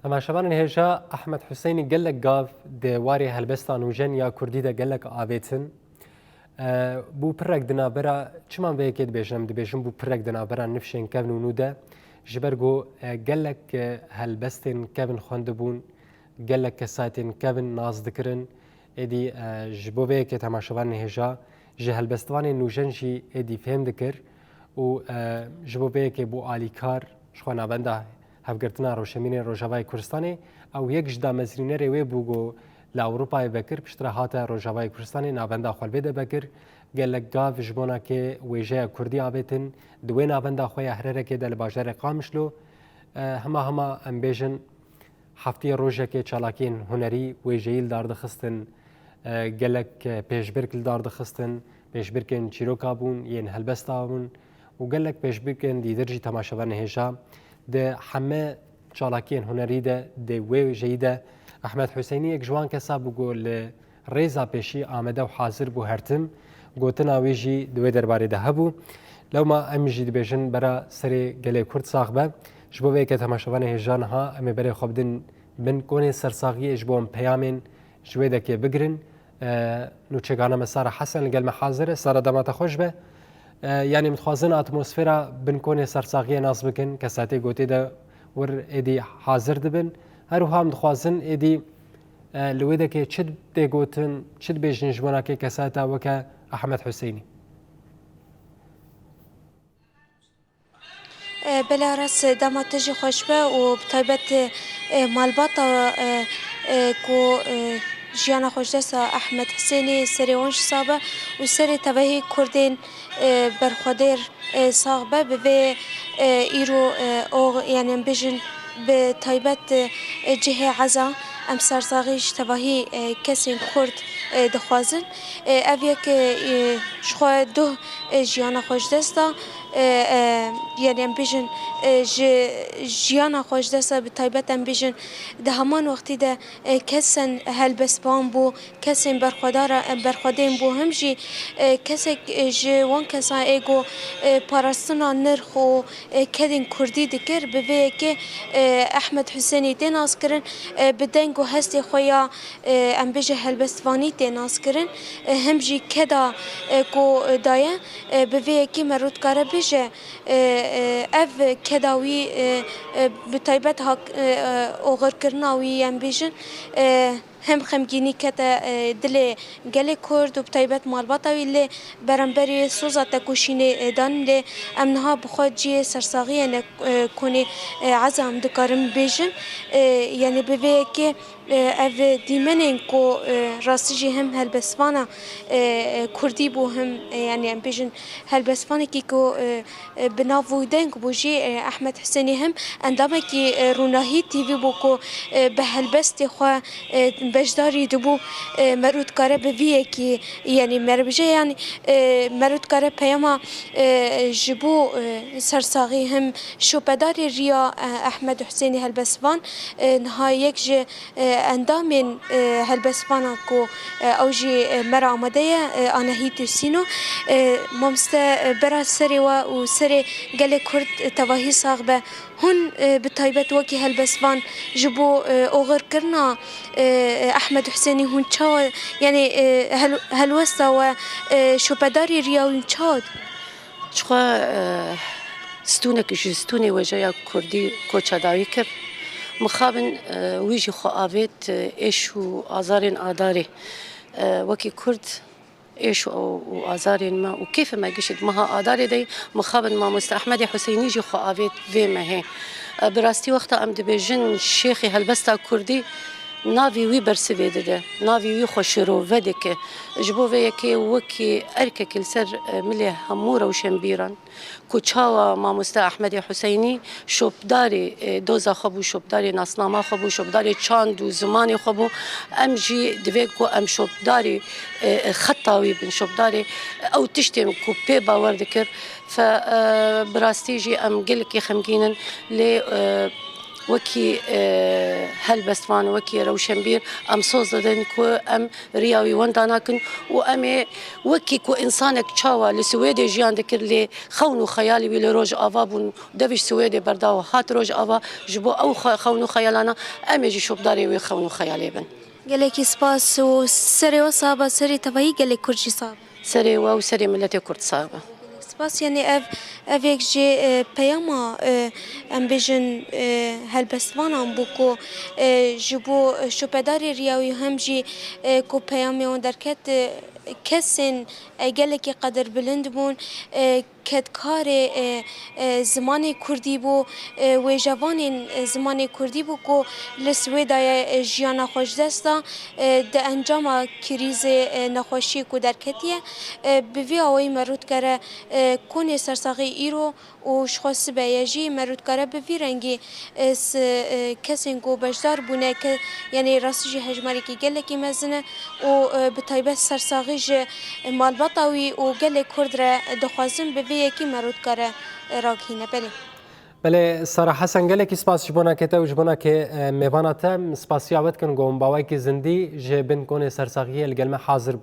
تماشاvan hêja Ehmed Hüseynî gelek gav di warê helbestan û jen ya Kurdî de gelek avêtin. Bû pirek di navbera çiman vêyekê dibêjim dibêjim bû pirek di navbera nifşên kevn û nû de ji ber got gelek helbestên kevin xwendibûn, gelek kesayetên kevin naz dikirin. Êdî ji bo vêyekê temaşavanê hêja ji helbestvanên nû jen jî êdî fêm dikir û ji bo vêyekê bû alîkar ji xwe navenda hevgirtina Rojhemînê Rojavayê Kurdistanê ew yek ji damezrînerê wê bû got li Ewropayê vekir piştre hate Rojavayê Kurdistanê navenda xwelbê de vekir gelek gav ji bonakê wêjeya Kurdî avêtin di wê navenda xwe ya hererekê de li bajarê Qamişlo hema em bêjin hefteyê rojekê çalakiyên hunerî wêjeyî dardixistin gelek pêşbirk li dardixistin pêşbirkên çîroka bûn yên helbesta bûn û gelek pêşbirkên dîdir jî temaşavan hêja di heme çalakiyên hunerî de di wê jeyî de Ehmed Hüseynî yek ji wan kesa bû got li rêza pêşî amade û hazir bû hertim gotina wê jî di wê derbarê de hebû. Lewma em jî dibêjin bera serê gelê Kurd sax be ji bo vêyekê temaşavanê hêja niha em ê berê xwe bidin bin konê sersaxiyê ji bo em peyamên ji wê dekê bigirin. Nûçegana me Sara Hesen li gel me hazir e. Sara demata xweş be. Yani mixwazin atmosfera bin konê sersaxiyê nas bikin kesatê gotê de wir êdî hazir dibin. Her wiha em dixwazin êdî li wê dekê çi dê gotin çi dibêjin ji bonakê kesata weke Ehmed Hüseynî. بلاراس داماتجی خوشبه و بتایبەت مالباتا کو ژیانە خۆشدەسا ئەحمەد حسێنی سەرێوەنش سابە و سەرێ تەڤەهی کوردێن بەرخۆدێر ساغ بە بڤێ ئیرۆ یعنی ئەم بێژن بە تایبەت جهێ عەزا ئەم سەرساغیش تەڤەهی کەسێن کورد دەخوازن ئەڤ یەک شخوا دو ژیانە خۆشدەستا یعنی ئەم بێژن ژیانە خۆشدەسە بە تایبەت ئەم بێژن di heman wextî de kesên helbestvan bû kesên berxwedên bû him jî kesek ji wan kesan ê got parastina nirx û kedên Kurdî dikir bi vê yekê Ehmed Hüseynî tê naskirin bi deng û hestê xwe ya em bêje helbestvanî tê naskirin him jî keda ku daye bi vê yekê me rûdikare bêje ev keda wî bi taybet oxirkirina wî em bêjin hem xemgînî kete dilê gelê Kurd û bi taybet malbata wî lê beremberî soza tekoşînê dan lê em niha bi xwe ciyê sersaxiyên konê eza em dikarin bêjin yani bi vê yekê ev dîmenên ku rastî jî him helbestvana Kurdî bû him yani em bêjin helbestvanekî ku bi nav wî deng bû jî Ehmed Hüseynî him endamekî rûnahî tîvî bû ku bi helbestê xwe beşdarî dibû me rû dikare bi vî yekî yani me re bêje yani me rû dikare peyama ji bo sersaxî him şopedarê riya Ehmed Hüseynî helbestvan niha yek ji endamên helbestvana ku ew jî me re amade ye Anahît û Sîno mamste bera serê we û serê gelê Kurd tevahî sax be hûn bi taybet wekî helbestvan ji bo oxirkirina Ehmed Hüseynî hûn çawa yani helwesta we şopedarê riya hûn çawa çixwe stûnekî ji stûnê wêjeya Kurdî koçedawî kir mixabin wî jî xwe avêt êş û azarên adarê wekî Kurd êş û azarên me û kêfê me gişt meha adarê de mixabin mamoste Ehmedê Hüseynî jî xwe avêt vê mehê bi rastî wexta em dibêjin şêxê helbesta Kurdî navê wî bersivê dide navê wî xwe şirove dike ji bo vê yekê wekî erkekê li ser milê hemû rewşên bîran ku çawa mamoste Ehmedê Hüseynî şopdarê doza xwe bû şopdarê nasnama xwe bû şopdarê çand û zimanê xwe bû em jî divê ku em şopdarê xeta wî bin şopdarê ew tiştên ku pê bawer dikir fe bi rastî jî em gelekî xemgînin lê وكي هلبستوان وكي روشنبير ام صوز ددن كو ام رياوي ونداناكن وام وكي كو انسانك تشاوا لسويدي جيان دكر لي خونو خيالي ويل روج افابون دبش سويدي برداو هات روج افا جبو او خونو خيالانا ام جي شوب داري وي خونو خيالي بن گلکی سپاس و سری و صابه سری تبایی گلک کرجی صابه سري و سري ملتي كرد صعبه سپاس یعنی اف یک جی پیاما ام بیشن هلبستوان ام بکو جبو شپداری ریاوی هم جی کو پیامی اون درکت کسین گلکی قدر بلند بون کدکار زمان کردی بو و جوان زمان کردی بو کو لسویدای جیانا خوش دستا ده انجام کریز نخوشی کو درکتیه بوی آوی مرود کره کون سرساقی ایرو و شخص بیاجی مرود کره بوی رنگی کسین کو بجدار بونه که یعنی راستی هجماری که گله کی مزنه و به تایبت سرساقی ج مالباتاوی و گله کرد را دخوازم بوی یکی مرود کره راکینه بله. بله صراحة سنگلك سپاس جبونا كتا وجبونا كي ميفانا تام سپاسيا ود كن قوم باوي كي زندي جبن كوني سرساغيه القلمة حاضر